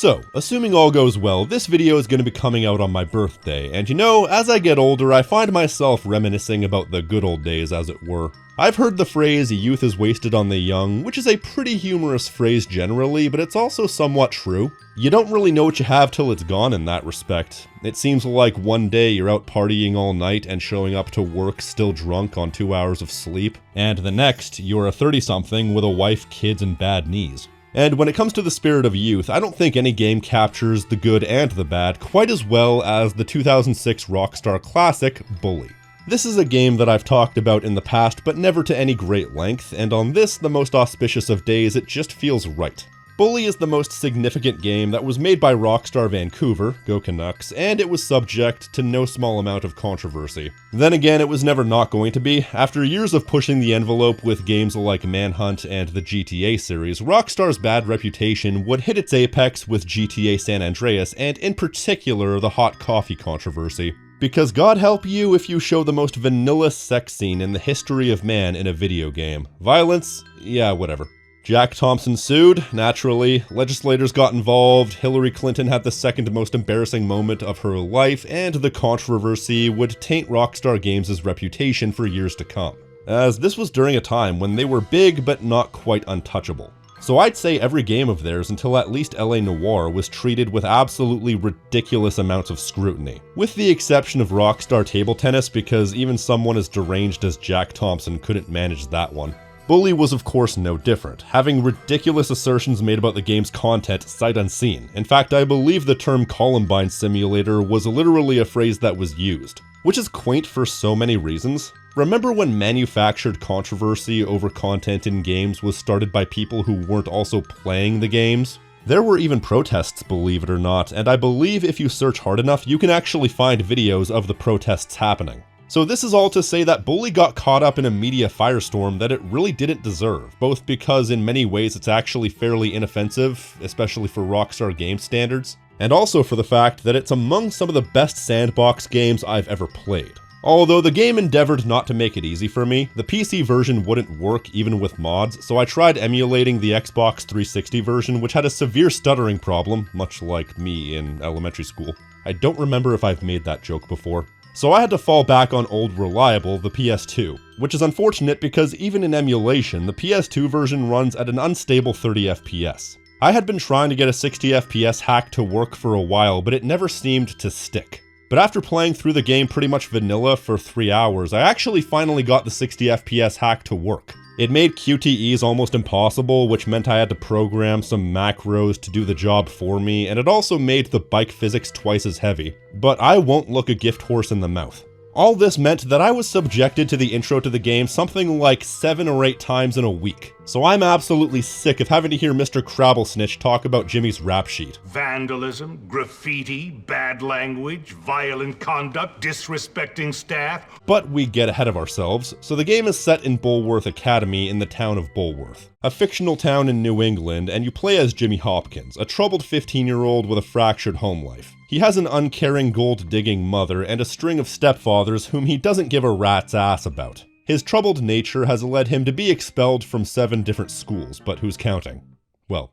So, assuming all goes well, this video is going to be coming out on my birthday, and you know, as I get older, I find myself reminiscing about the good old days, as it were. I've heard the phrase, "youth is wasted on the young," which is a pretty humorous phrase generally, but it's also somewhat true. You don't really know what you have till it's gone in that respect. It seems like one day you're out partying all night and showing up to work still drunk on 2 hours of sleep, and the next, you're a 30-something with a wife, kids, and bad knees. And when it comes to the spirit of youth, I don't think any game captures the good and the bad quite as well as the 2006 Rockstar classic, Bully. This is a game that I've talked about in the past, but never to any great length, and on this, the most auspicious of days, it just feels right. Bully is the most significant game that was made by Rockstar Vancouver, go Canucks, and it was subject to no small amount of controversy. Then again, it was never not going to be. After years of pushing the envelope with games like Manhunt and the GTA series, Rockstar's bad reputation would hit its apex with GTA San Andreas, and in particular, the hot coffee controversy. Because God help you if you show the most vanilla sex scene in the history of man in a video game. Violence? Yeah, whatever. Jack Thompson sued, naturally, legislators got involved, Hillary Clinton had the second most embarrassing moment of her life, and the controversy would taint Rockstar Games' reputation for years to come, as this was during a time when they were big but not quite untouchable. So I'd say every game of theirs until at least LA Noire was treated with absolutely ridiculous amounts of scrutiny, with the exception of Rockstar Table Tennis because even someone as deranged as Jack Thompson couldn't manage that one. Bully was of course no different, having ridiculous assertions made about the game's content sight unseen. In fact, I believe the term Columbine Simulator was literally a phrase that was used, which is quaint for so many reasons. Remember when manufactured controversy over content in games was started by people who weren't also playing the games? There were even protests, believe it or not, and I believe if you search hard enough, you can actually find videos of the protests happening. So this is all to say that Bully got caught up in a media firestorm that it really didn't deserve, both because in many ways it's actually fairly inoffensive, especially for Rockstar game standards, and also for the fact that it's among some of the best sandbox games I've ever played. Although the game endeavored not to make it easy for me, the PC version wouldn't work even with mods, so I tried emulating the Xbox 360 version, which had a severe stuttering problem, much like me in elementary school. I don't remember if I've made that joke before. So I had to fall back on old reliable, the PS2, which is unfortunate because even in emulation, the PS2 version runs at an unstable 30 FPS. I had been trying to get a 60 FPS hack to work for a while, but it never seemed to stick. But after playing through the game pretty much vanilla for 3 hours, I actually finally got the 60 FPS hack to work. It made QTEs almost impossible, which meant I had to program some macros to do the job for me, and it also made the bike physics twice as heavy. But I won't look a gift horse in the mouth. All this meant that I was subjected to the intro to the game something like 7 or 8 times in a week. So I'm absolutely sick of having to hear Mr. Crabblesnitch talk about Jimmy's rap sheet. Vandalism, graffiti, bad language, violent conduct, disrespecting staff. But we get ahead of ourselves, so the game is set in Bulworth Academy in the town of Bulworth, a fictional town in New England, and you play as Jimmy Hopkins, a troubled 15-year-old with a fractured home life. He has an uncaring gold-digging mother and a string of stepfathers whom he doesn't give a rat's ass about. His troubled nature has led him to be expelled from 7 different schools, but who's counting? Well,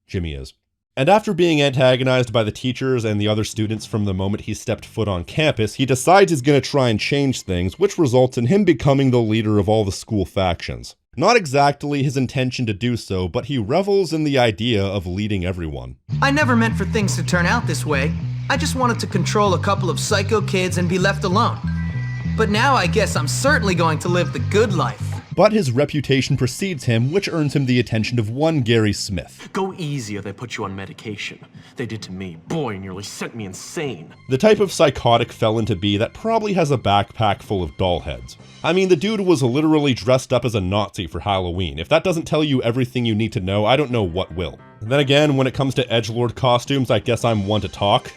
Jimmy is. And after being antagonized by the teachers and the other students from the moment he stepped foot on campus, he decides he's gonna try and change things, which results in him becoming the leader of all the school factions. Not exactly his intention to do so, but he revels in the idea of leading everyone. I never meant for things to turn out this way. I just wanted to control a couple of psycho kids and be left alone. But now I guess I'm certainly going to live the good life. But his reputation precedes him, which earns him the attention of one Gary Smith. Go easy or they put you on medication. They did to me. Boy, nearly sent me insane. The type of psychotic felon to be that probably has a backpack full of doll heads. I mean, the dude was literally dressed up as a Nazi for Halloween. If that doesn't tell you everything you need to know, I don't know what will. Then again, when it comes to edgelord costumes, I guess I'm one to talk.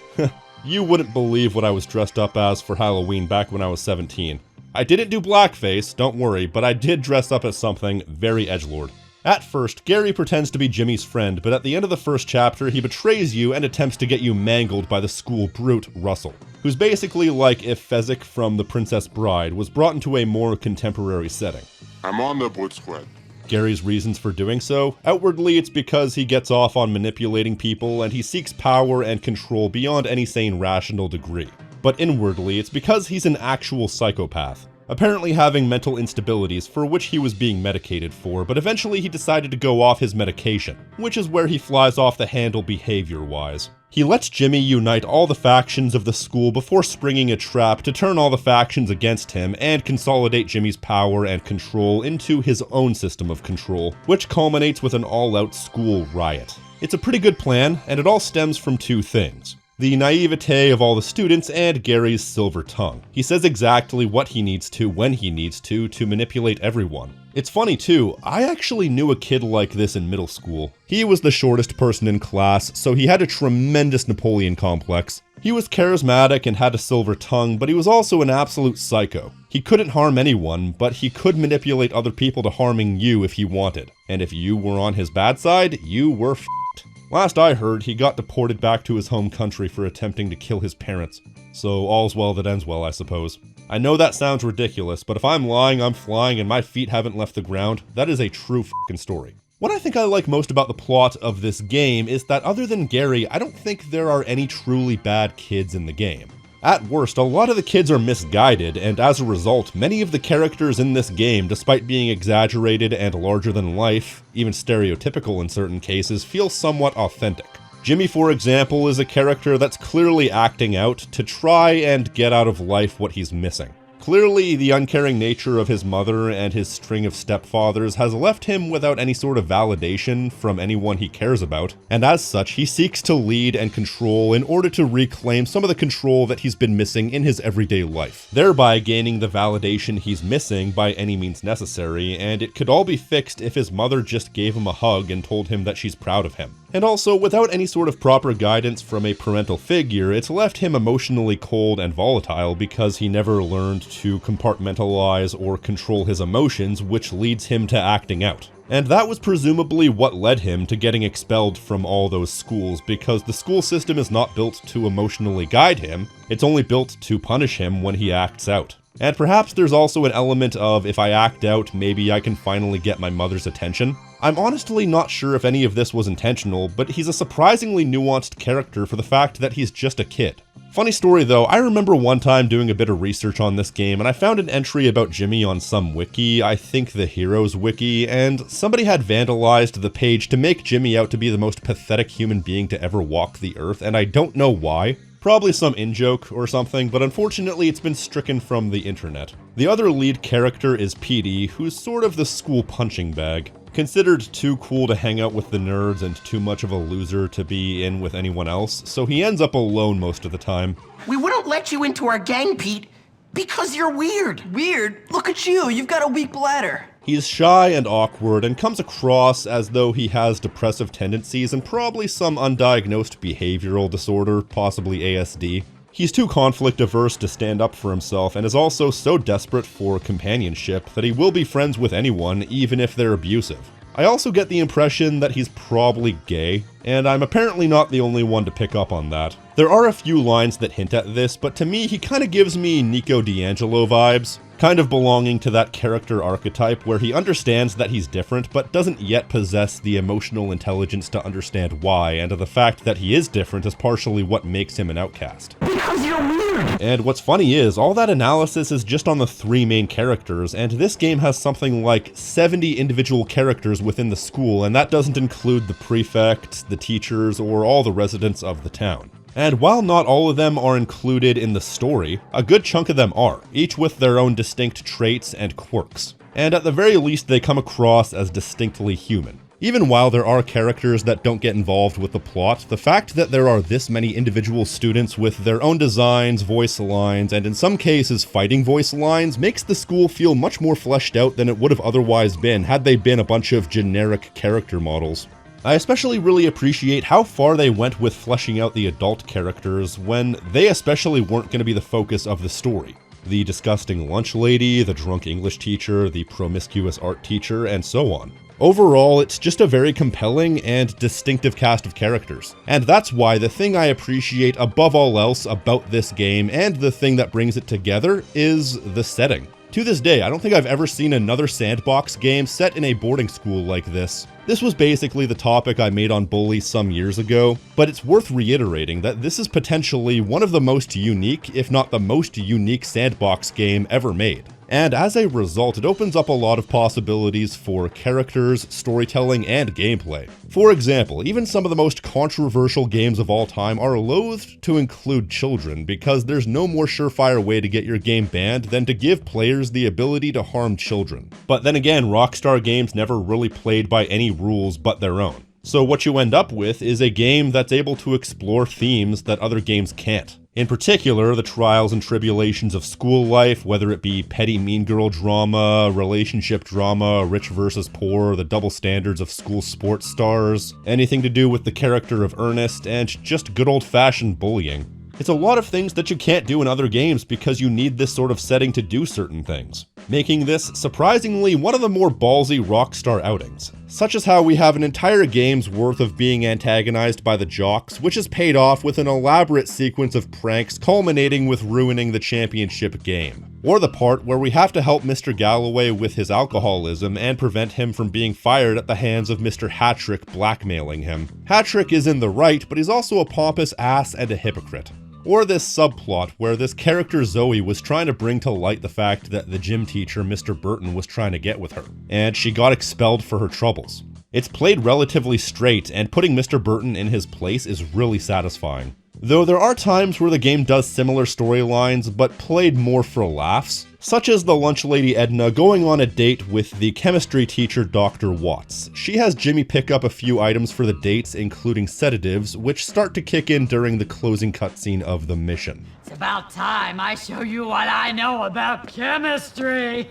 You wouldn't believe what I was dressed up as for Halloween back when I was 17. I didn't do blackface, don't worry, but I did dress up as something very edgelord. At first, Gary pretends to be Jimmy's friend, but at the end of the first chapter, he betrays you and attempts to get you mangled by the school brute, Russell, who's basically like if Fezzik from The Princess Bride was brought into a more contemporary setting. I'm on the brute squad. Gary's reasons for doing so. Outwardly, it's because he gets off on manipulating people and he seeks power and control beyond any sane rational degree. But inwardly, it's because he's an actual psychopath, apparently having mental instabilities for which he was being medicated for, but eventually he decided to go off his medication, which is where he flies off the handle behavior-wise. He lets Jimmy unite all the factions of the school before springing a trap to turn all the factions against him and consolidate Jimmy's power and control into his own system of control, which culminates with an all-out school riot. It's a pretty good plan, and it all stems from two things: the naivete of all the students and Gary's silver tongue. He says exactly what he needs to when he needs to manipulate everyone. It's funny too, I actually knew a kid like this in middle school. He was the shortest person in class, so he had a tremendous Napoleon complex. He was charismatic and had a silver tongue, but he was also an absolute psycho. He couldn't harm anyone, but he could manipulate other people to harming you if he wanted. And if you were on his bad side, you were f***ed. Last I heard, he got deported back to his home country for attempting to kill his parents. So all's well that ends well, I suppose. I know that sounds ridiculous, but if I'm lying, I'm flying, and my feet haven't left the ground, that is a true f***ing story. What I think I like most about the plot of this game is that other than Gary, I don't think there are any truly bad kids in the game. At worst, a lot of the kids are misguided, and as a result, many of the characters in this game, despite being exaggerated and larger than life, even stereotypical in certain cases, feel somewhat authentic. Jimmy, for example, is a character that's clearly acting out to try and get out of life what he's missing. Clearly, the uncaring nature of his mother and his string of stepfathers has left him without any sort of validation from anyone he cares about, and as such, he seeks to lead and control in order to reclaim some of the control that he's been missing in his everyday life, thereby gaining the validation he's missing by any means necessary, and it could all be fixed if his mother just gave him a hug and told him that she's proud of him. And also, without any sort of proper guidance from a parental figure, it's left him emotionally cold and volatile because he never learned to compartmentalize or control his emotions, which leads him to acting out. And that was presumably what led him to getting expelled from all those schools, because the school system is not built to emotionally guide him, it's only built to punish him when he acts out. And perhaps there's also an element of, if I act out, maybe I can finally get my mother's attention. I'm honestly not sure if any of this was intentional, but he's a surprisingly nuanced character for the fact that he's just a kid. Funny story though, I remember one time doing a bit of research on this game and I found an entry about Jimmy on some wiki, I think the Heroes wiki, and somebody had vandalized the page to make Jimmy out to be the most pathetic human being to ever walk the earth, and I don't know why. Probably some in-joke or something, but unfortunately it's been stricken from the internet. The other lead character is PD, who's sort of the school punching bag. Considered too cool to hang out with the nerds and too much of a loser to be in with anyone else, so he ends up alone most of the time. We wouldn't let you into our gang, Pete, because you're weird. Weird? Look at you, you've got a weak bladder. He's shy and awkward and comes across as though he has depressive tendencies and probably some undiagnosed behavioral disorder, possibly ASD. He's too conflict averse to stand up for himself and is also so desperate for companionship that he will be friends with anyone, even if they're abusive. I also get the impression that he's probably gay, and I'm apparently not the only one to pick up on that. There are a few lines that hint at this, but to me he kinda gives me Nico D'Angelo vibes, kind of belonging to that character archetype where he understands that he's different but doesn't yet possess the emotional intelligence to understand why, and the fact that he is different is partially what makes him an outcast. Because you're weird. And what's funny is, all that analysis is just on the 3 main characters, and this game has something like 70 individual characters within the school, and that doesn't include the prefects, the teachers, or all the residents of the town. And while not all of them are included in the story, a good chunk of them are, each with their own distinct traits and quirks. And at the very least, they come across as distinctly human. Even while there are characters that don't get involved with the plot, the fact that there are this many individual students with their own designs, voice lines, and in some cases fighting voice lines makes the school feel much more fleshed out than it would have otherwise been had they been a bunch of generic character models. I especially really appreciate how far they went with fleshing out the adult characters when they especially weren't going to be the focus of the story. The disgusting lunch lady, the drunk English teacher, the promiscuous art teacher, and so on. Overall, it's just a very compelling and distinctive cast of characters. And that's why the thing I appreciate above all else about this game, and the thing that brings it together, is the setting. To this day, I don't think I've ever seen another sandbox game set in a boarding school like this. This was basically the topic I made on Bully some years ago, but it's worth reiterating that this is potentially one of the most unique, if not the most unique sandbox game ever made. And as a result, it opens up a lot of possibilities for characters, storytelling, and gameplay. For example, even some of the most controversial games of all time are loathed to include children because there's no more surefire way to get your game banned than to give players the ability to harm children. But then again, Rockstar games never really played by any rules but their own. So what you end up with is a game that's able to explore themes that other games can't. In particular, the trials and tribulations of school life, whether it be petty mean girl drama, relationship drama, rich versus poor, the double standards of school sports stars, anything to do with the character of Ernest, and just good old-fashioned bullying. It's a lot of things that you can't do in other games because you need this sort of setting to do certain things, making this, surprisingly, one of the more ballsy Rockstar outings. Such as how we have an entire game's worth of being antagonized by the jocks, which is paid off with an elaborate sequence of pranks culminating with ruining the championship game. Or the part where we have to help Mr. Galloway with his alcoholism and prevent him from being fired at the hands of Mr. Hattrick blackmailing him. Hattrick is in the right, but he's also a pompous ass and a hypocrite. Or this subplot where this character Zoe was trying to bring to light the fact that the gym teacher Mr. Burton was trying to get with her, and she got expelled for her troubles. It's played relatively straight, and putting Mr. Burton in his place is really satisfying. Though there are times where the game does similar storylines, but played more for laughs, such as the lunch lady Edna going on a date with the chemistry teacher Dr. Watts. She has Jimmy pick up a few items for the dates, including sedatives, which start to kick in during the closing cutscene of the mission. It's about time I show you what I know about chemistry!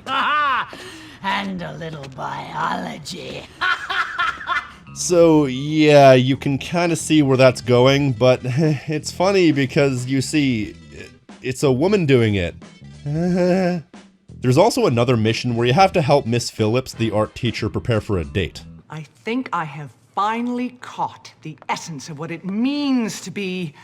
And a little biology. So yeah, you can kind of see where that's going, but it's funny because you see, it's a woman doing it. There's also another mission where you have to help Miss Phillips, the art teacher, prepare for a date. I think I have finally caught the essence of what it means to be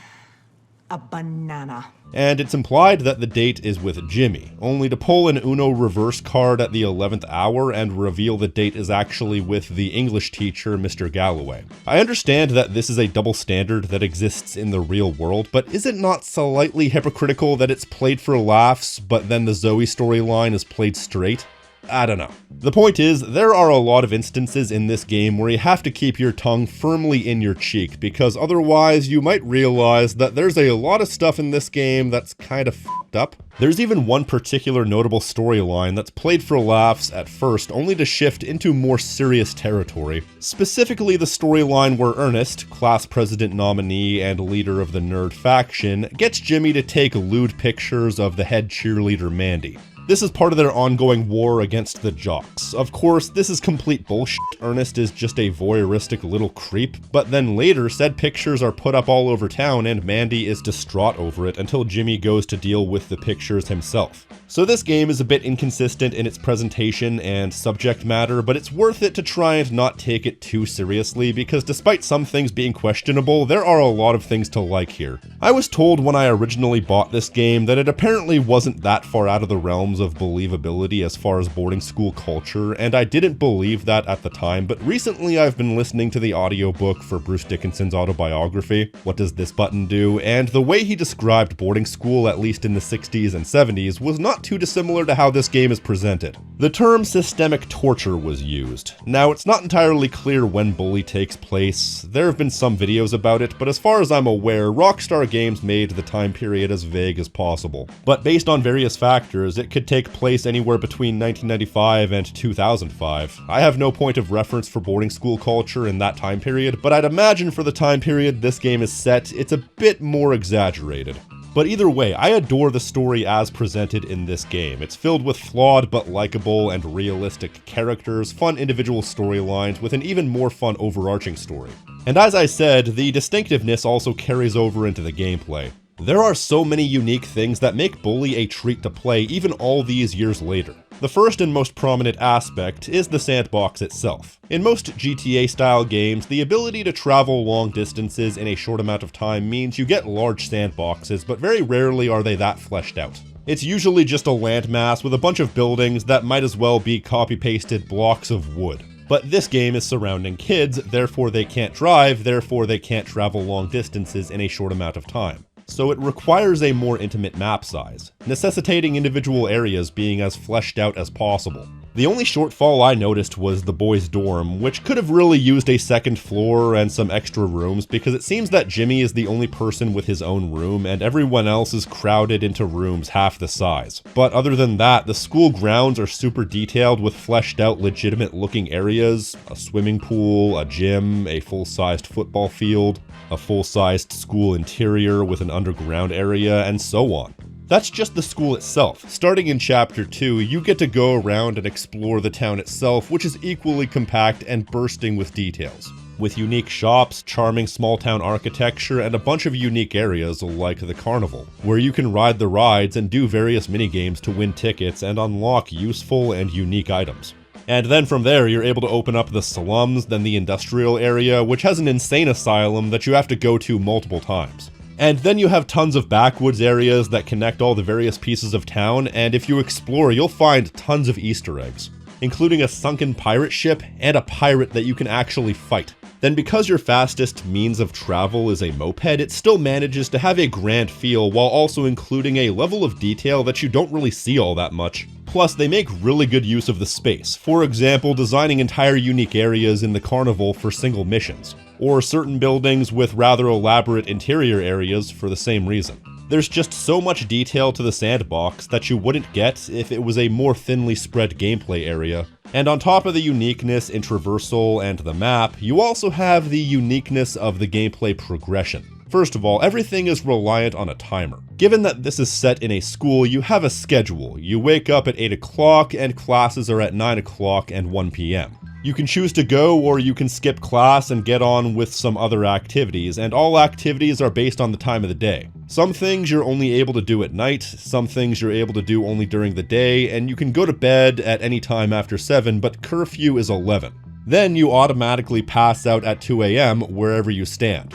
a banana. And it's implied that the date is with Jimmy, only to pull an Uno reverse card at the 11th hour and reveal the date is actually with the English teacher, Mr. Galloway. I understand that this is a double standard that exists in the real world, but is it not slightly hypocritical that it's played for laughs, but then the Zoe storyline is played straight? I don't know. The point is, there are a lot of instances in this game where you have to keep your tongue firmly in your cheek, because otherwise you might realize that there's a lot of stuff in this game that's kind of f***ed up. There's even one particular notable storyline that's played for laughs at first, only to shift into more serious territory. Specifically the storyline where Ernest, class president nominee and leader of the nerd faction, gets Jimmy to take lewd pictures of the head cheerleader Mandy. This is part of their ongoing war against the jocks. Of course, this is complete bullshit. Ernest is just a voyeuristic little creep, but then later said pictures are put up all over town and Mandy is distraught over it until Jimmy goes to deal with the pictures himself. So this game is a bit inconsistent in its presentation and subject matter, but it's worth it to try and not take it too seriously because despite some things being questionable, there are a lot of things to like here. I was told when I originally bought this game that it apparently wasn't that far out of the realms of believability as far as boarding school culture, and I didn't believe that at the time, but recently I've been listening to the audiobook for Bruce Dickinson's autobiography, What Does This Button Do?, and the way he described boarding school, at least in the 60s and 70s, was not too dissimilar to how this game is presented. The term systemic torture was used. Now, it's not entirely clear when Bully takes place. There have been some videos about it, but as far as I'm aware, Rockstar Games made the time period as vague as possible. But based on various factors, it could take place anywhere between 1995 and 2005. I have no point of reference for boarding school culture in that time period, but I'd imagine for the time period this game is set, it's a bit more exaggerated. But either way, I adore the story as presented in this game. It's filled with flawed but likable and realistic characters, fun individual storylines, with an even more fun overarching story. And as I said, the distinctiveness also carries over into the gameplay. There are so many unique things that make Bully a treat to play even all these years later. The first and most prominent aspect is the sandbox itself. In most GTA-style games, the ability to travel long distances in a short amount of time means you get large sandboxes, but very rarely are they that fleshed out. It's usually just a landmass with a bunch of buildings that might as well be copy-pasted blocks of wood. But this game is surrounding kids, therefore they can't drive, therefore they can't travel long distances in a short amount of time. So it requires a more intimate map size, necessitating individual areas being as fleshed out as possible. The only shortfall I noticed was the boys' dorm, which could have really used a second floor and some extra rooms because it seems that Jimmy is the only person with his own room and everyone else is crowded into rooms half the size. But other than that, the school grounds are super detailed with fleshed out legitimate looking areas, a swimming pool, a gym, a full-sized football field, a full-sized school interior with an underground area, and so on. That's just the school itself. Starting in Chapter 2, you get to go around and explore the town itself, which is equally compact and bursting with details. With unique shops, charming small-town architecture, and a bunch of unique areas like the carnival, where you can ride the rides and do various minigames to win tickets and unlock useful and unique items. And then from there, you're able to open up the slums, then the industrial area, which has an insane asylum that you have to go to multiple times. And then you have tons of backwoods areas that connect all the various pieces of town, and if you explore, you'll find tons of Easter eggs, including a sunken pirate ship and a pirate that you can actually fight. Then because your fastest means of travel is a moped, it still manages to have a grand feel while also including a level of detail that you don't really see all that much. Plus, they make really good use of the space, for example, designing entire unique areas in the carnival for single missions, or certain buildings with rather elaborate interior areas for the same reason. There's just so much detail to the sandbox that you wouldn't get if it was a more thinly spread gameplay area. And on top of the uniqueness in traversal and the map, you also have the uniqueness of the gameplay progression. First of all, everything is reliant on a timer. Given that this is set in a school, you have a schedule. You wake up at 8 o'clock and classes are at 9 o'clock and 1 p.m. You can choose to go or you can skip class and get on with some other activities, and all activities are based on the time of the day. Some things you're only able to do at night, some things you're able to do only during the day, and you can go to bed at any time after 7, but curfew is 11. Then you automatically pass out at 2 a.m. wherever you stand,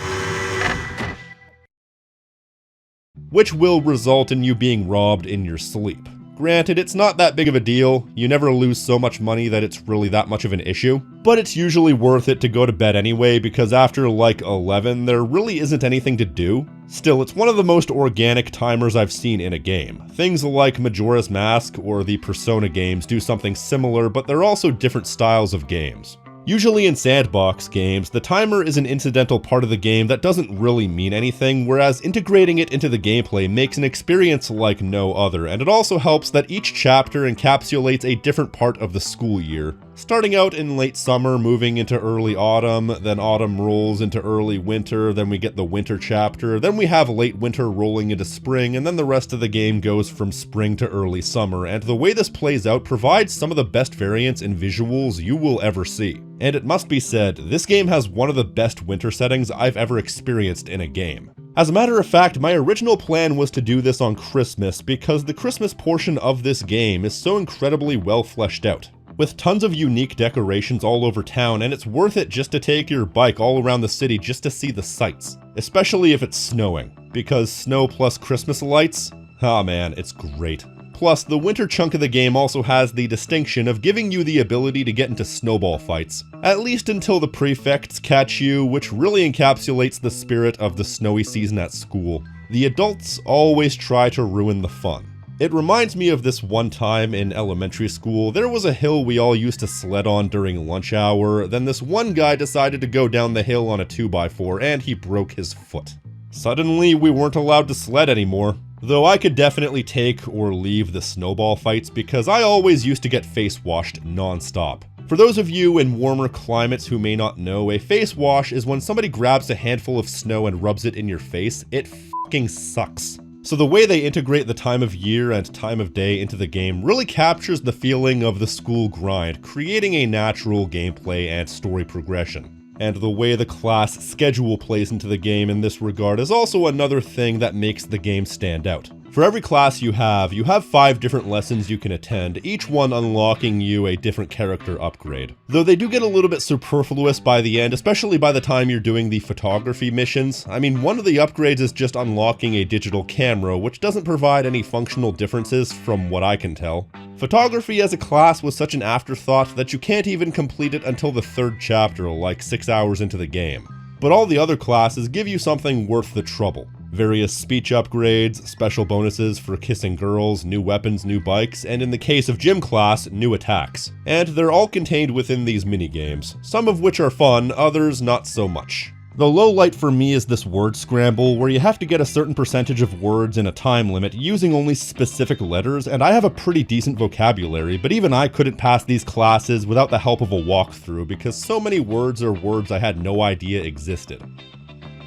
which will result in you being robbed in your sleep. Granted, it's not that big of a deal, you never lose so much money that it's really that much of an issue, but it's usually worth it to go to bed anyway because after like 11, there really isn't anything to do. Still, it's one of the most organic timers I've seen in a game. Things like Majora's Mask or the Persona games do something similar, but they're also different styles of games. Usually in sandbox games, the timer is an incidental part of the game that doesn't really mean anything, whereas integrating it into the gameplay makes an experience like no other, and it also helps that each chapter encapsulates a different part of the school year. Starting out in late summer, moving into early autumn, then autumn rolls into early winter, then we get the winter chapter, then we have late winter rolling into spring, and then the rest of the game goes from spring to early summer, and the way this plays out provides some of the best variants in visuals you will ever see. And it must be said, this game has one of the best winter settings I've ever experienced in a game. As a matter of fact, my original plan was to do this on Christmas because the Christmas portion of this game is so incredibly well fleshed out, with tons of unique decorations all over town, and it's worth it just to take your bike all around the city just to see the sights, especially if it's snowing, because snow plus Christmas lights, ah man, it's great. Plus, the winter chunk of the game also has the distinction of giving you the ability to get into snowball fights, at least until the prefects catch you, which really encapsulates the spirit of the snowy season at school. The adults always try to ruin the fun. It reminds me of this one time in elementary school. There was a hill we all used to sled on during lunch hour, then this one guy decided to go down the hill on a 2x4 and he broke his foot. Suddenly, we weren't allowed to sled anymore. Though I could definitely take or leave the snowball fights because I always used to get face washed non-stop. For those of you in warmer climates who may not know, a face wash is when somebody grabs a handful of snow and rubs it in your face. It fucking sucks. So the way they integrate the time of year and time of day into the game really captures the feeling of the school grind, creating a natural gameplay and story progression. And the way the class schedule plays into the game in this regard is also another thing that makes the game stand out. For every class you have 5 different lessons you can attend, each one unlocking you a different character upgrade. Though they do get a little bit superfluous by the end, especially by the time you're doing the photography missions. I mean, one of the upgrades is just unlocking a digital camera, which doesn't provide any functional differences from what I can tell. Photography as a class was such an afterthought that you can't even complete it until the 3rd chapter, like 6 hours into the game. But all the other classes give you something worth the trouble. Various speech upgrades, special bonuses for kissing girls, new weapons, new bikes, and in the case of gym class, new attacks. And they're all contained within these minigames, some of which are fun, others not so much. The low light for me is this word scramble, where you have to get a certain percentage of words in a time limit using only specific letters, and I have a pretty decent vocabulary, but even I couldn't pass these classes without the help of a walkthrough because so many words are words I had no idea existed.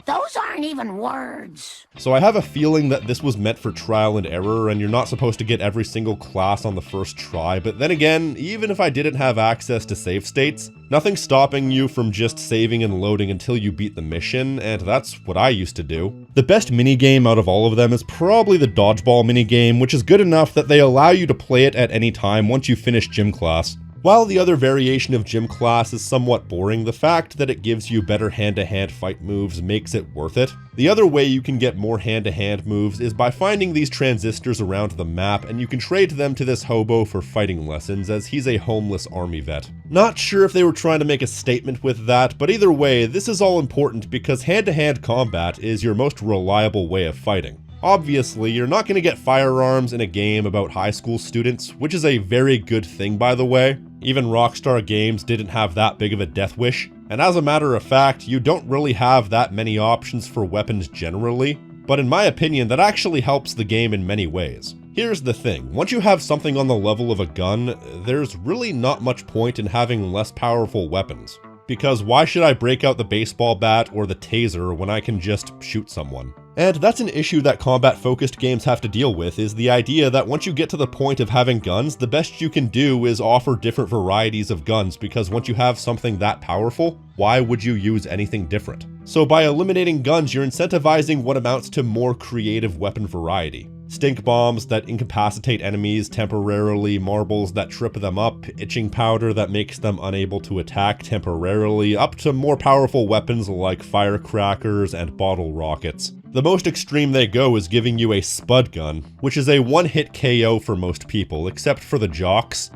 Those aren't even words. So I have a feeling that this was meant for trial and error, and you're not supposed to get every single class on the first try, but then again, even if I didn't have access to save states, nothing's stopping you from just saving and loading until you beat the mission, and that's what I used to do. The best minigame out of all of them is probably the dodgeball minigame, which is good enough that they allow you to play it at any time once you finish gym class. While the other variation of gym class is somewhat boring, the fact that it gives you better hand-to-hand fight moves makes it worth it. The other way you can get more hand-to-hand moves is by finding these transistors around the map, and you can trade them to this hobo for fighting lessons, as he's a homeless army vet. Not sure if they were trying to make a statement with that, but either way, this is all important because hand-to-hand combat is your most reliable way of fighting. Obviously, you're not going to get firearms in a game about high school students, which is a very good thing by the way. Even Rockstar games didn't have that big of a death wish, and as a matter of fact, you don't really have that many options for weapons generally, but in my opinion that actually helps the game in many ways. Here's the thing, once you have something on the level of a gun, there's really not much point in having less powerful weapons. Because why should I break out the baseball bat or the taser when I can just shoot someone? And that's an issue that combat-focused games have to deal with, is the idea that once you get to the point of having guns, the best you can do is offer different varieties of guns, because once you have something that powerful, why would you use anything different? So by eliminating guns, you're incentivizing what amounts to more creative weapon variety. Stink bombs that incapacitate enemies temporarily, marbles that trip them up, itching powder that makes them unable to attack temporarily, up to more powerful weapons like firecrackers and bottle rockets. The most extreme they go is giving you a spud gun, which is a one-hit KO for most people, except for the jocks.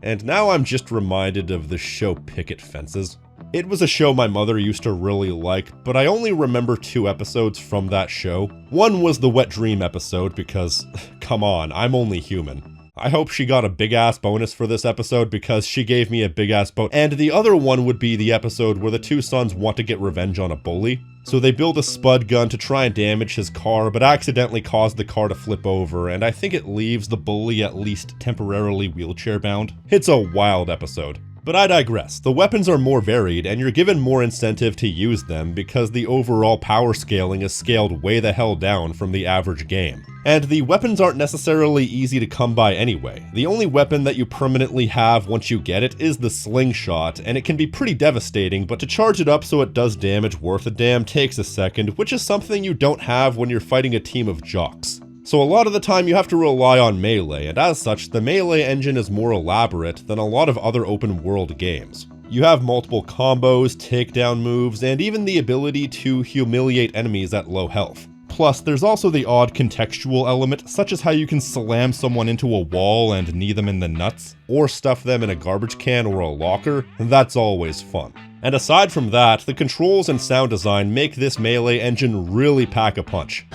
And now I'm just reminded of the show Picket Fences. It was a show my mother used to really like, but I only remember 2 episodes from that show. One was the Wet Dream episode because, come on, I'm only human. I hope she got a big-ass bonus for this episode because she gave me a big-ass bonus. And the other one would be the episode where the 2 sons want to get revenge on a bully. So they build a spud gun to try and damage his car, but accidentally cause the car to flip over, and I think it leaves the bully at least temporarily wheelchair-bound. It's a wild episode. But I digress. The weapons are more varied, and you're given more incentive to use them because the overall power scaling is scaled way the hell down from the average game. And the weapons aren't necessarily easy to come by anyway. The only weapon that you permanently have once you get it is the slingshot, and it can be pretty devastating, but to charge it up so it does damage worth a damn takes a second, which is something you don't have when you're fighting a team of jocks. So a lot of the time you have to rely on melee, and as such, the melee engine is more elaborate than a lot of other open world games. You have multiple combos, takedown moves, and even the ability to humiliate enemies at low health. Plus, there's also the odd contextual element, such as how you can slam someone into a wall and knee them in the nuts, or stuff them in a garbage can or a locker, and that's always fun. And aside from that, the controls and sound design make this melee engine really pack a punch.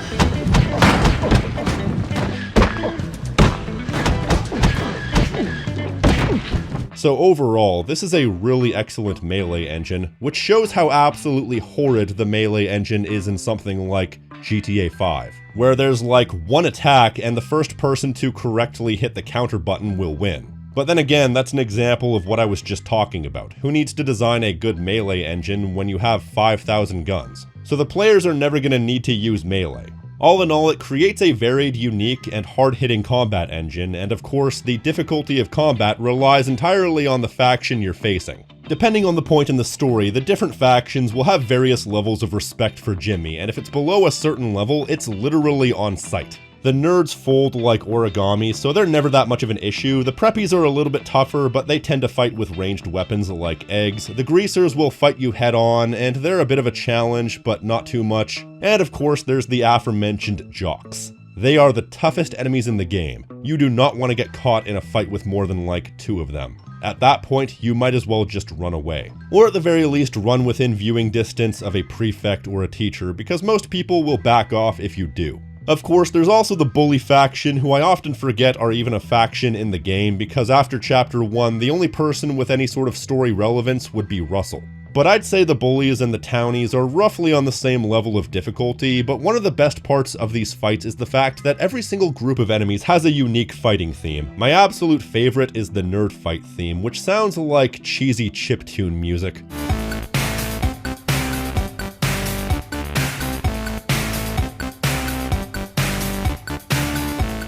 So overall, this is a really excellent melee engine, which shows how absolutely horrid the melee engine is in something like GTA 5, where there's like one attack and the first person to correctly hit the counter button will win. But then again, that's an example of what I was just talking about. Who needs to design a good melee engine when you have 5,000 guns? So the players are never going to need to use melee. All in all, it creates a varied, unique, and hard-hitting combat engine, and of course, the difficulty of combat relies entirely on the faction you're facing. Depending on the point in the story, the different factions will have various levels of respect for Jimmy, and if it's below a certain level, it's literally on sight. The nerds fold like origami, so they're never that much of an issue. The preppies are a little bit tougher, but they tend to fight with ranged weapons like eggs. The greasers will fight you head on, and they're a bit of a challenge, but not too much. And of course, there's the aforementioned jocks. They are the toughest enemies in the game. You do not want to get caught in a fight with more than like 2 of them. At that point, you might as well just run away. Or at the very least, run within viewing distance of a prefect or a teacher, because most people will back off if you do. Of course, there's also the bully faction, who I often forget are even a faction in the game, because after Chapter 1, the only person with any sort of story relevance would be Russell. But I'd say the bullies and the townies are roughly on the same level of difficulty, but one of the best parts of these fights is the fact that every single group of enemies has a unique fighting theme. My absolute favorite is the nerd fight theme, which sounds like cheesy chiptune music.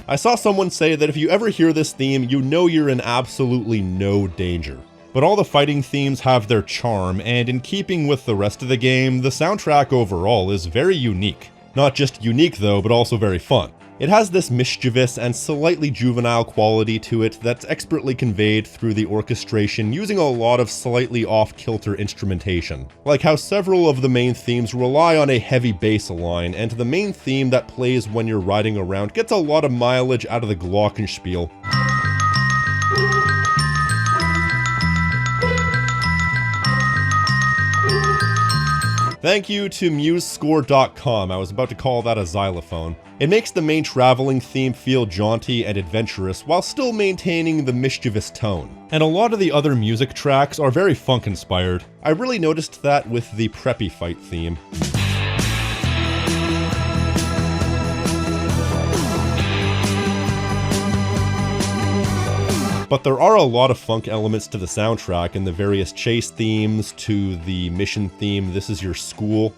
I saw someone say that if you ever hear this theme, you know you're in absolutely no danger. But all the fighting themes have their charm, and in keeping with the rest of the game, the soundtrack overall is very unique. Not just unique though, but also very fun. It has this mischievous and slightly juvenile quality to it that's expertly conveyed through the orchestration using a lot of slightly off-kilter instrumentation. Like how several of the main themes rely on a heavy bass line, and the main theme that plays when you're riding around gets a lot of mileage out of the glockenspiel. Thank you to musescore.com, I was about to call that a xylophone. It makes the main traveling theme feel jaunty and adventurous while still maintaining the mischievous tone. And a lot of the other music tracks are very funk inspired. I really noticed that with the preppy fight theme. But there are a lot of funk elements to the soundtrack, and the various chase themes to the mission theme, This Is Your School.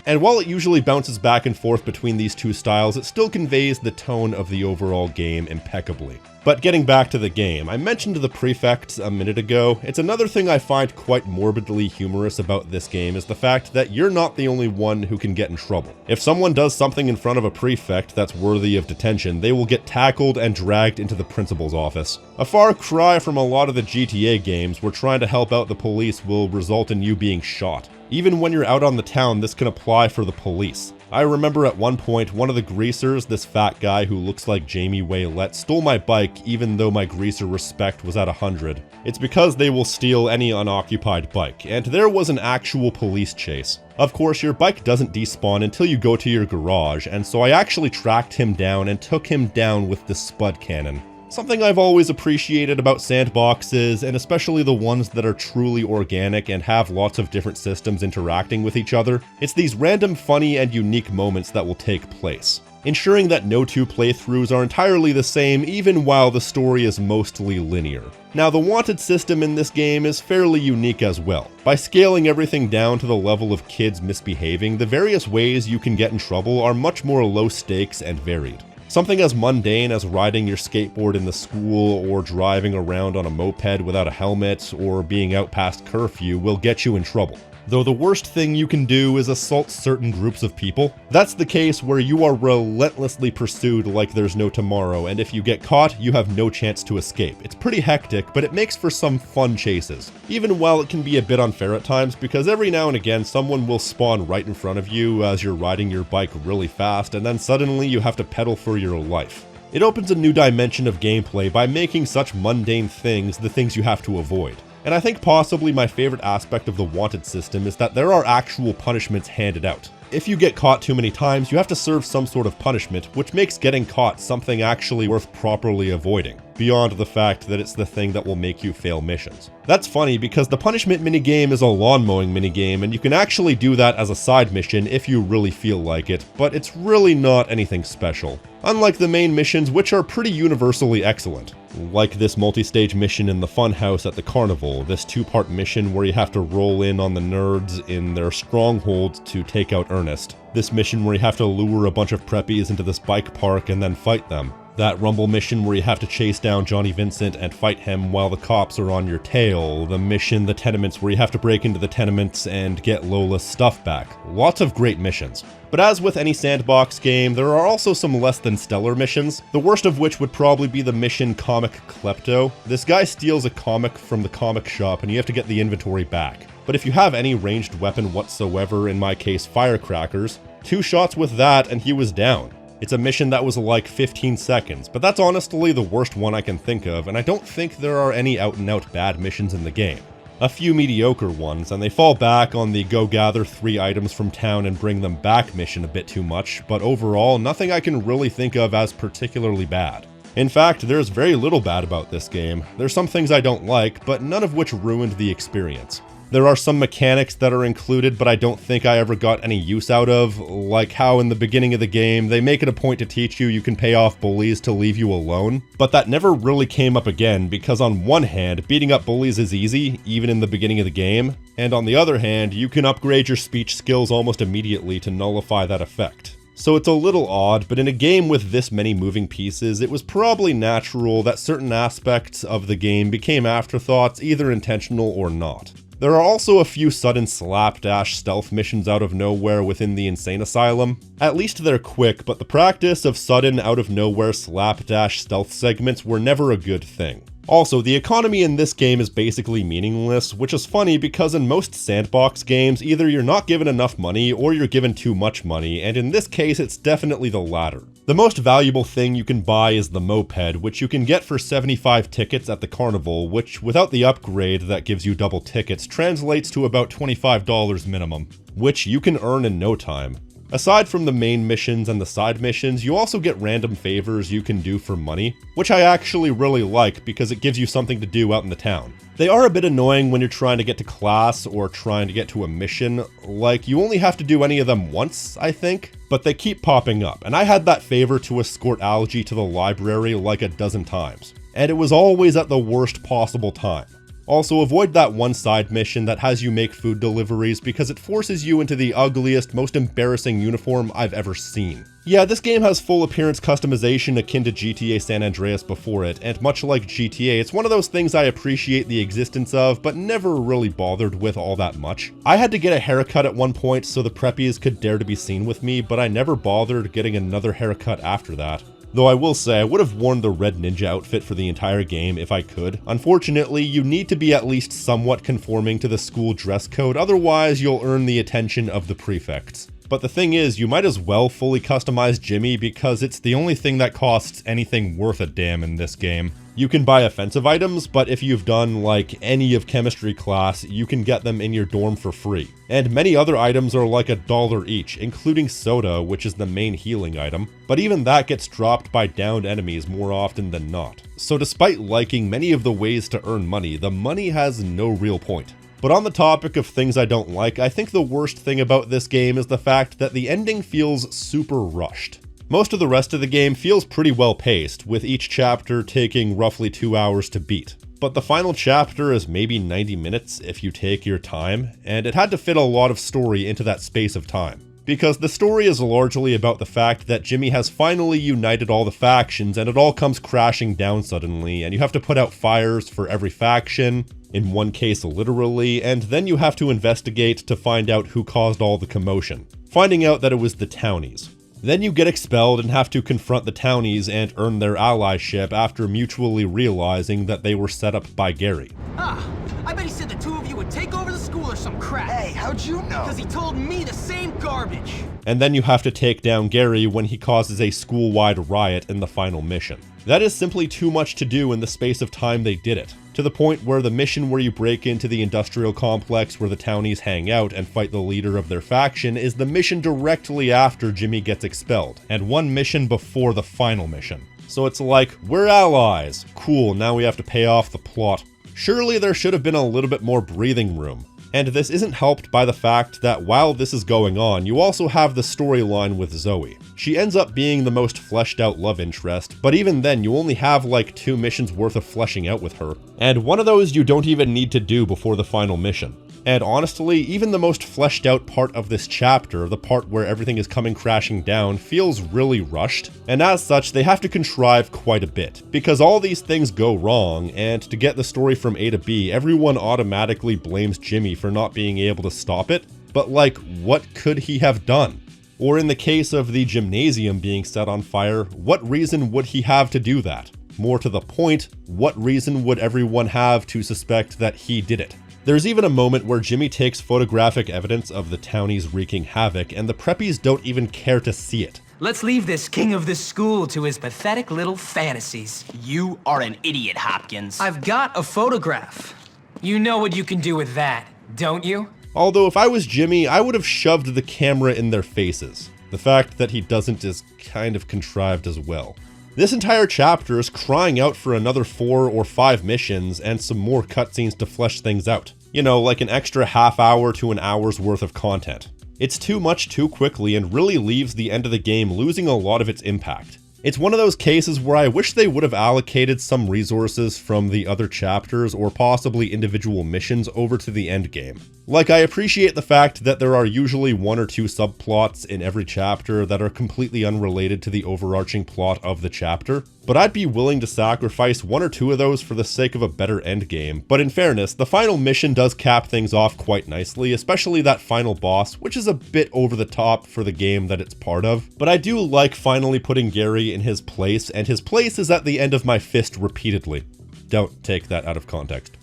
And while it usually bounces back and forth between these two styles, it still conveys the tone of the overall game impeccably. But getting back to the game, I mentioned the prefects a minute ago. It's another thing I find quite morbidly humorous about this game is the fact that you're not the only one who can get in trouble. If someone does something in front of a prefect that's worthy of detention, they will get tackled and dragged into the principal's office. A far cry from a lot of the GTA games where trying to help out the police will result in you being shot. Even when you're out on the town, this can apply for the police. I remember at one point, one of the greasers, this fat guy who looks like Jamie Waylett, stole my bike even though my greaser respect was at 100. It's because they will steal any unoccupied bike, and there was an actual police chase. Of course, your bike doesn't despawn until you go to your garage, and so I actually tracked him down and took him down with the spud cannon. Something I've always appreciated about sandboxes, and especially the ones that are truly organic and have lots of different systems interacting with each other, it's these random funny and unique moments that will take place, ensuring that no two playthroughs are entirely the same even while the story is mostly linear. Now, the wanted system in this game is fairly unique as well. By scaling everything down to the level of kids misbehaving, the various ways you can get in trouble are much more low stakes and varied. Something as mundane as riding your skateboard in the school, or driving around on a moped without a helmet, or being out past curfew will get you in trouble. Though the worst thing you can do is assault certain groups of people. That's the case where you are relentlessly pursued like there's no tomorrow, and if you get caught, you have no chance to escape. It's pretty hectic, but it makes for some fun chases. Even while it can be a bit unfair at times, because every now and again someone will spawn right in front of you as you're riding your bike really fast, and then suddenly you have to pedal for your life. It opens a new dimension of gameplay by making such mundane things the things you have to avoid. And I think possibly my favorite aspect of the wanted system is that there are actual punishments handed out. If you get caught too many times, you have to serve some sort of punishment, which makes getting caught something actually worth properly avoiding, beyond the fact that it's the thing that will make you fail missions. That's funny because the punishment minigame is a lawn mowing minigame, and you can actually do that as a side mission if you really feel like it, but it's really not anything special. Unlike the main missions, which are pretty universally excellent. Like this multi-stage mission in the funhouse at the carnival, this two-part mission where you have to roll in on the nerds in their stronghold to take out Ernest. This mission where you have to lure a bunch of preppies into this bike park and then fight them. That Rumble mission where you have to chase down Johnny Vincent and fight him while the cops are on your tail. The mission, The Tenements, where you have to break into the tenements and get Lola's stuff back. Lots of great missions. But as with any sandbox game, there are also some less than stellar missions, the worst of which would probably be the mission Comic Klepto. This guy steals a comic from the comic shop and you have to get the inventory back. But if you have any ranged weapon whatsoever, in my case firecrackers, 2 shots with that and he was down. It's a mission that was like 15 seconds, but that's honestly the worst one I can think of, and I don't think there are any out-and-out bad missions in the game. A few mediocre ones, and they fall back on the go gather 3 items from town and bring them back mission a bit too much, but overall, nothing I can really think of as particularly bad. In fact, there's very little bad about this game. There's some things I don't like, but none of which ruined the experience. There are some mechanics that are included, but I don't think I ever got any use out of, like how in the beginning of the game, they make it a point to teach you can pay off bullies to leave you alone, but that never really came up again, because on one hand, beating up bullies is easy, even in the beginning of the game, and on the other hand, you can upgrade your speech skills almost immediately to nullify that effect. So it's a little odd, but in a game with this many moving pieces, it was probably natural that certain aspects of the game became afterthoughts, either intentional or not. There are also a few sudden slapdash stealth missions out of nowhere within the insane asylum. At least they're quick, but the practice of sudden out of nowhere slapdash stealth segments were never a good thing. Also, the economy in this game is basically meaningless, which is funny because in most sandbox games, either you're not given enough money or you're given too much money, and in this case it's definitely the latter. The most valuable thing you can buy is the moped, which you can get for 75 tickets at the carnival, which without the upgrade that gives you double tickets translates to about $25 minimum, which you can earn in no time. Aside from the main missions and the side missions, you also get random favors you can do for money, which I actually really like because it gives you something to do out in the town. They are a bit annoying when you're trying to get to class or trying to get to a mission, like you only have to do any of them once, I think, but they keep popping up, and I had that favor to escort Algie to the library like a dozen times, and it was always at the worst possible time. Also, avoid that one side mission that has you make food deliveries because it forces you into the ugliest, most embarrassing uniform I've ever seen. Yeah, this game has full appearance customization akin to GTA San Andreas before it, and much like GTA, it's one of those things I appreciate the existence of, but never really bothered with all that much. I had to get a haircut at one point so the preppies could dare to be seen with me, but I never bothered getting another haircut after that. Though I will say I would have worn the red ninja outfit for the entire game if I could. Unfortunately, you need to be at least somewhat conforming to the school dress code, otherwise you'll earn the attention of the prefects. But the thing is, you might as well fully customize Jimmy because it's the only thing that costs anything worth a damn in this game. You can buy offensive items, but if you've done like any of chemistry class, you can get them in your dorm for free. And many other items are like $1 each, including soda, which is the main healing item, but even that gets dropped by downed enemies more often than not. So despite liking many of the ways to earn money, the money has no real point. But on the topic of things I don't like, I think the worst thing about this game is the fact that the ending feels super rushed. Most of the rest of the game feels pretty well paced, with each chapter taking roughly 2 hours to beat. But the final chapter is maybe 90 minutes if you take your time, and it had to fit a lot of story into that space of time. Because the story is largely about the fact that Jimmy has finally united all the factions and it all comes crashing down suddenly, and you have to put out fires for every faction, in one case literally, and then you have to investigate to find out who caused all the commotion, finding out that it was the townies. Then you get expelled and have to confront the townies and earn their allyship after mutually realizing that they were set up by Gary. I bet he said the 2 of you would take over the school or some crap. Hey, how'd you know? Because he told me the same garbage. And then you have to take down Gary when he causes a school-wide riot in the final mission. That is simply too much to do in the space of time they did it, to the point where the mission where you break into the industrial complex where the townies hang out and fight the leader of their faction is the mission directly after Jimmy gets expelled, and one mission before the final mission. So it's like, we're allies. Cool, now we have to pay off the plot. Surely there should have been a little bit more breathing room. And this isn't helped by the fact that while this is going on, you also have the storyline with Zoe. She ends up being the most fleshed out love interest, but even then you only have like 2 missions worth of fleshing out with her. And one of those you don't even need to do before the final mission. And honestly, even the most fleshed out part of this chapter, the part where everything is coming crashing down, feels really rushed, and as such, they have to contrive quite a bit, because all these things go wrong, and to get the story from A to B, everyone automatically blames Jimmy for not being able to stop it, but like, what could he have done? Or in the case of the gymnasium being set on fire, what reason would he have to do that? More to the point, what reason would everyone have to suspect that he did it? There's even a moment where Jimmy takes photographic evidence of the townies wreaking havoc, and the preppies don't even care to see it. Let's leave this king of this school to his pathetic little fantasies. You are an idiot, Hopkins. I've got a photograph. You know what you can do with that, don't you? Although if I was Jimmy, I would have shoved the camera in their faces. The fact that he doesn't is kind of contrived as well. This entire chapter is crying out for another 4 or 5 missions and some more cutscenes to flesh things out. You know, like an extra half hour to an hour's worth of content. It's too much too quickly and really leaves the end of the game losing a lot of its impact. It's one of those cases where I wish they would have allocated some resources from the other chapters or possibly individual missions over to the end game. Like, I appreciate the fact that there are usually 1 or 2 subplots in every chapter that are completely unrelated to the overarching plot of the chapter, but I'd be willing to sacrifice 1 or 2 of those for the sake of a better endgame. But in fairness, the final mission does cap things off quite nicely, especially that final boss, which is a bit over the top for the game that it's part of. But I do like finally putting Gary in his place, and his place is at the end of my fist repeatedly. Don't take that out of context.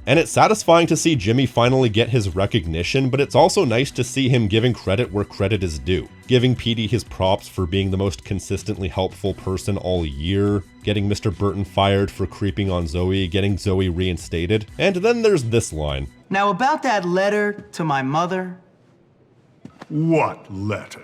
And it's satisfying to see Jimmy finally get his recognition, but it's also nice to see him giving credit where credit is due. Giving Petey his props for being the most consistently helpful person all year, getting Mr. Burton fired for creeping on Zoe, getting Zoe reinstated, and then there's this line. Now about that letter to my mother. What letter?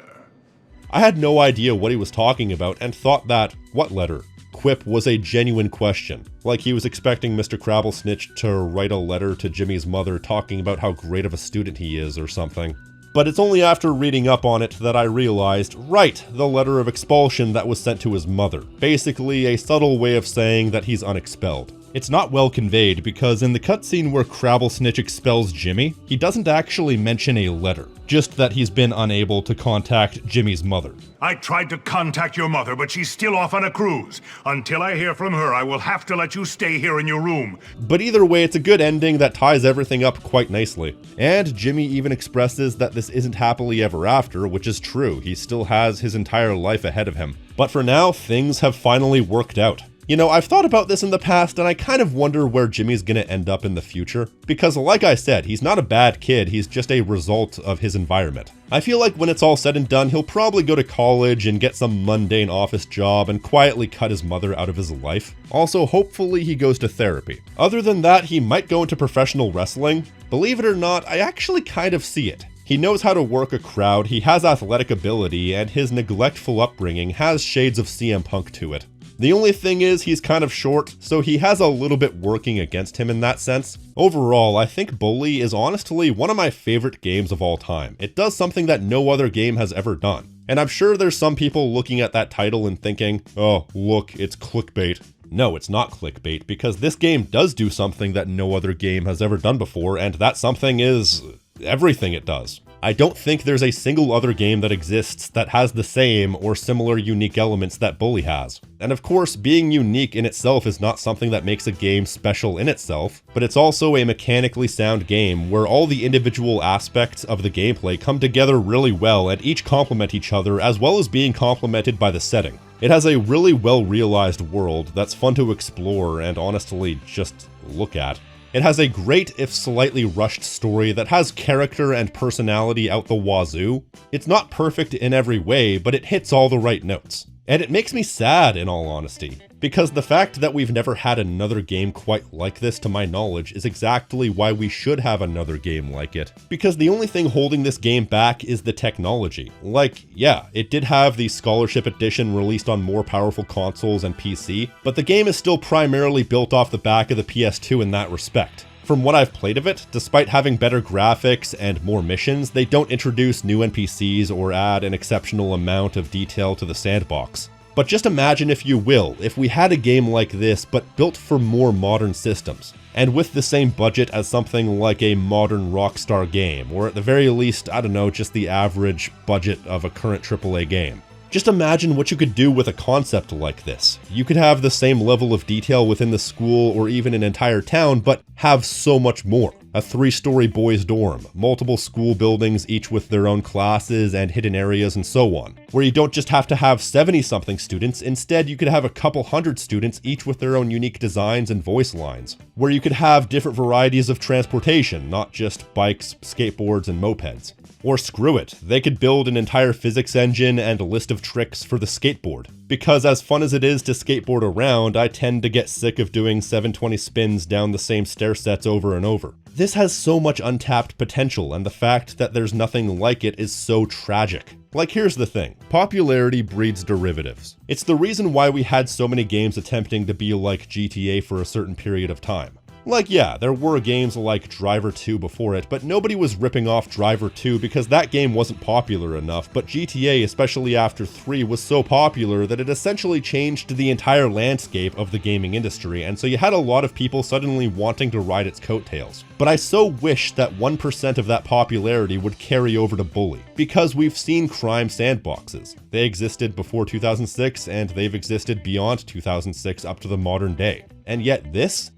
I had no idea what he was talking about and thought that, what letter? Quip was a genuine question, like he was expecting Mr. Crabblesnitch to write a letter to Jimmy's mother talking about how great of a student he is or something. But it's only after reading up on it that I realized, right, the letter of expulsion that was sent to his mother. Basically a subtle way of saying that he's unexpelled. It's not well conveyed because in the cutscene where Crabblesnitch expels Jimmy, he doesn't actually mention a letter, just that he's been unable to contact Jimmy's mother. I tried to contact your mother, but she's still off on a cruise. Until I hear from her, I will have to let you stay here in your room. But either way, it's a good ending that ties everything up quite nicely. And Jimmy even expresses that this isn't happily ever after, which is true. He still has his entire life ahead of him. But for now, things have finally worked out. You know, I've thought about this in the past, and I kind of wonder where Jimmy's gonna end up in the future. Because like I said, he's not a bad kid, he's just a result of his environment. I feel like when it's all said and done, he'll probably go to college and get some mundane office job and quietly cut his mother out of his life. Also, hopefully he goes to therapy. Other than that, he might go into professional wrestling. Believe it or not, I actually kind of see it. He knows how to work a crowd, he has athletic ability, and his neglectful upbringing has shades of CM Punk to it. The only thing is he's kind of short, so he has a little bit working against him in that sense. Overall, I think Bully is honestly one of my favorite games of all time. It does something that no other game has ever done. And I'm sure there's some people looking at that title and thinking, oh, look, it's clickbait. No, it's not clickbait, because this game does do something that no other game has ever done before, and that something is everything it does. I don't think there's a single other game that exists that has the same or similar unique elements that Bully has. And of course, being unique in itself is not something that makes a game special in itself, but it's also a mechanically sound game where all the individual aspects of the gameplay come together really well and each complement each other as well as being complemented by the setting. It has a really well realized world that's fun to explore and honestly just look at. It has a great, if slightly rushed story that has character and personality out the wazoo. It's not perfect in every way, but it hits all the right notes. And it makes me sad, in all honesty, because the fact that we've never had another game quite like this to my knowledge is exactly why we should have another game like it. Because the only thing holding this game back is the technology. Like, yeah, it did have the Scholarship Edition released on more powerful consoles and PC, but the game is still primarily built off the back of the PS2 in that respect. From what I've played of it, despite having better graphics and more missions, they don't introduce new NPCs or add an exceptional amount of detail to the sandbox. But just imagine, if you will, if we had a game like this but built for more modern systems, and with the same budget as something like a modern Rockstar game, or at the very least, I don't know, just the average budget of a current AAA game. Just imagine what you could do with a concept like this. You could have the same level of detail within the school or even an entire town, but have so much more. A 3-story boys' dorm, multiple school buildings, each with their own classes and hidden areas and so on. Where you don't just have to have 70-something students, instead you could have a couple hundred students, each with their own unique designs and voice lines. Where you could have different varieties of transportation, not just bikes, skateboards, and mopeds. Or screw it, they could build an entire physics engine and a list of tricks for the skateboard. Because as fun as it is to skateboard around, I tend to get sick of doing 720 spins down the same stair sets over and over. This has so much untapped potential, and the fact that there's nothing like it is so tragic. Like, here's the thing, popularity breeds derivatives. It's the reason why we had so many games attempting to be like GTA for a certain period of time. Like, yeah, there were games like Driver 2 before it, but nobody was ripping off Driver 2 because that game wasn't popular enough, but GTA, especially after 3, was so popular that it essentially changed the entire landscape of the gaming industry, and so you had a lot of people suddenly wanting to ride its coattails. But I so wish that 1% of that popularity would carry over to Bully, because we've seen crime sandboxes. They existed before 2006, and they've existed beyond 2006 up to the modern day. And yet this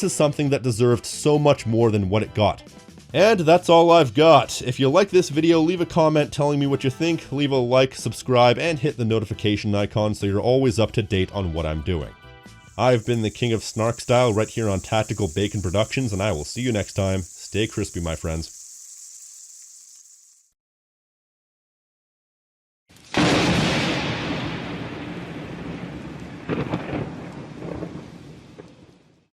is something that deserved so much more than what it got. And that's all I've got. If you like this video, leave a comment telling me what you think, leave a like, subscribe, and hit the notification icon so you're always up to date on what I'm doing. I've been the King of Snark Style right here on Tactical Bacon Productions, and I will see you next time. Stay crispy, my friends.